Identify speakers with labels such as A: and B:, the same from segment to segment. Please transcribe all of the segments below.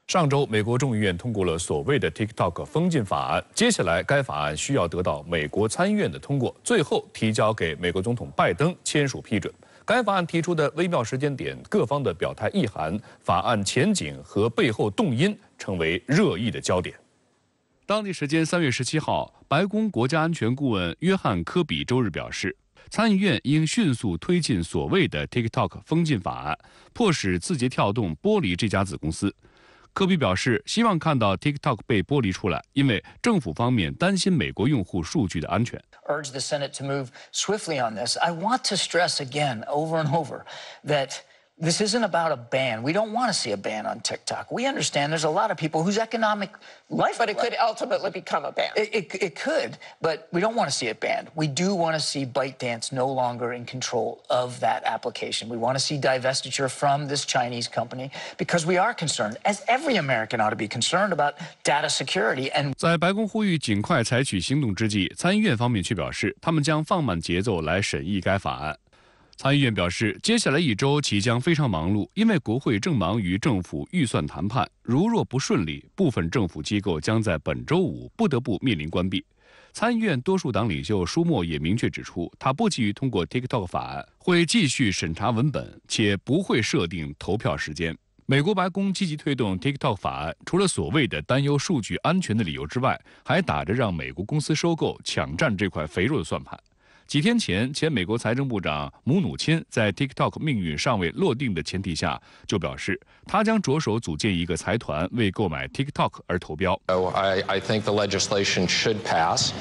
A: 上周，美国众议院通过了所谓的 TikTok 封禁法案。接下来，该法案需要得到美国参议院的通过，最后提交给美国总统拜登签署批准。该法案提出的微妙时间点、各方的表态意涵、法案前景和背后动因，成为热议的焦点。当地时间3月17号，白宫国家安全顾问约翰·科比周日表示，参议院应迅速推进所谓的 TikTok 封禁法案，迫使字节跳动剥离这家子公司。科比表示，希望看到 TikTok 被剥离出来，因为政府方面担心美国用户数据的安全。
B: Urge the Senate to move swiftly on this. I want to stress again, over and over, that this isn't about a ban. We don't want to see a ban on TikTok. We understand there's a lot of people whose economic life...
C: But it could ultimately become a ban.
B: It could, but we don't want to see it banned. We do want to see ByteDance no longer in control of that application. We want to see divestiture from this Chinese company because we are concerned, as every American ought to be concerned about data security. And
A: 在白宫呼吁尽快采取行动之际，参议院方面却表示，他们将放慢节奏来审议该法案。参议院表示，接下来1周其将非常忙碌，因为国会正忙于政府预算谈判。若不顺利，部分政府机构将在本周5不得不面临关闭。参议院多数党领袖舒默也明确指出，他不急于通过 TikTok 法案，会继续审查文本，且不会设定投票时间。美国白宫积极推动 TikTok 法案，除了所谓的担忧数据安全的理由之外，还打着让美国公司收购、抢占这块肥肉的算盘。几天前，前美国财政部长姆努钦在 TikTok 命运尚未落定的前提下，就表示他将着手组建一个财团为购买 TikTok 而投标。
D: I think the legislation should pass.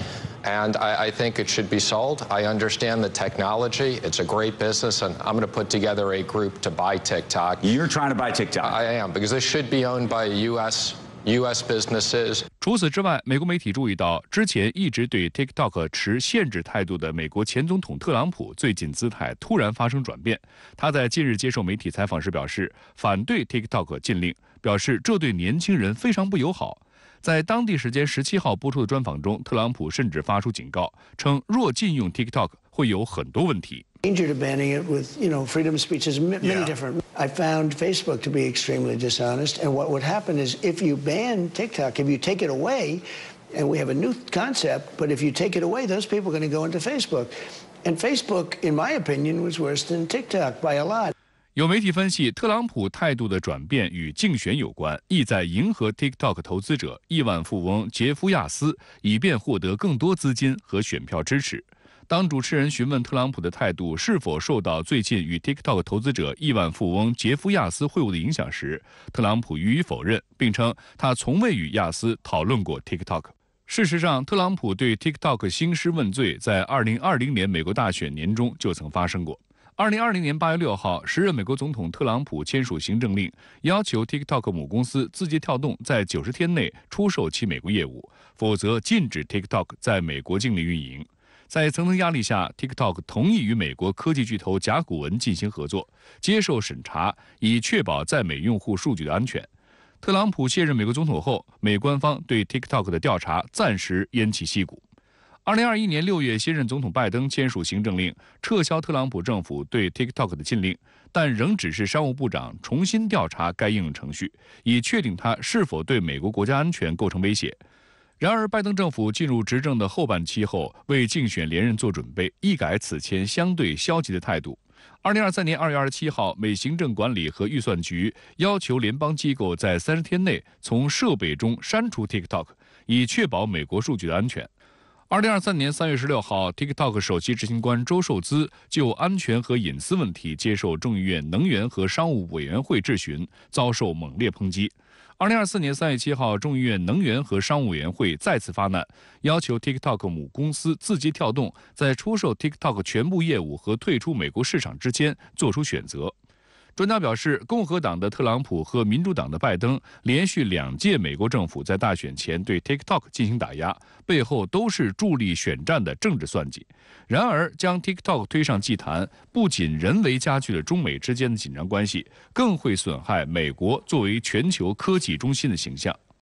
D: And I think it should be sold. I understand the technology. It's a great business, and I'm going to put together a group to buy TikTok.
E: You're trying to buy TikTok?
D: I am, because this should be owned by U.S. businesses.
A: 除此之外，美国媒体注意到，之前一直对 TikTok 持限制态度的美国前总统特朗普，最近姿态突然发生转变。他在近日接受媒体采访时表示，反对 TikTok 禁令，表示这对年轻人非常不友好。在当地时间17号播出的专访中，特朗普甚至发出警告，称若禁用 TikTok 会有很多问题。
F: Danger to banning it with, freedom of speech is many different. I found Facebook to be extremely dishonest, and what would happen is if you ban TikTok, if you take it away, and we have a new concept, but if you take it away, those people are going to go into Facebook. And Facebook, in my opinion, was worse than TikTok by a lot.
A: 有媒体分析，特朗普态度的转变与竞选有关，意在迎合 TikTok 投资者亿万富翁杰夫·亚斯，以便获得更多资金和选票支持。当主持人询问特朗普的态度是否受到最近与 TikTok 投资者亿万富翁杰夫·亚斯会晤的影响时，特朗普予以否认，并称他从未与亚斯讨论过 TikTok。事实上，特朗普对 TikTok 兴师问罪，在2020年美国大选年中就曾发生过。2020年8月6号，时任美国总统特朗普签署行政令，要求 TikTok 母公司字节跳动在90天内出售其美国业务，否则禁止 TikTok 在美国境内运营。在层层压力下 ，TikTok 同意与美国科技巨头甲骨文进行合作，接受审查，以确保在美用户数据的安全。特朗普卸任美国总统后，美官方对 TikTok 的调查暂时偃旗息鼓。2021年6月，现任总统拜登签署行政令，撤销特朗普政府对 TikTok 的禁令，但仍指示商务部长重新调查该应用程序，以确定它是否对美国国家安全构成威胁。然而，拜登政府进入执政的后半期后，为竞选连任做准备，一改此前相对消极的态度。2023年2月27号，美行政管理和预算局要求联邦机构在30天内从设备中删除 TikTok， 以确保美国数据的安全。2023年3月16号 ，TikTok 首席执行官周受资就安全和隐私问题接受众议院能源和商务委员会质询，遭受猛烈抨击。2024年3月7号，众议院能源和商务委员会再次发难，要求 TikTok 母公司字节跳动在出售 TikTok 全部业务和退出美国市场之间做出选择。专家表示，共和党的特朗普和民主党的拜登连续2届美国政府在大选前对 TikTok 进行打压，背后都是助力选战的政治算计。然而，将 TikTok 推上祭坛，不仅人为加剧了中美之间的紧张关系，更会损害美国作为全球科技中心的形象。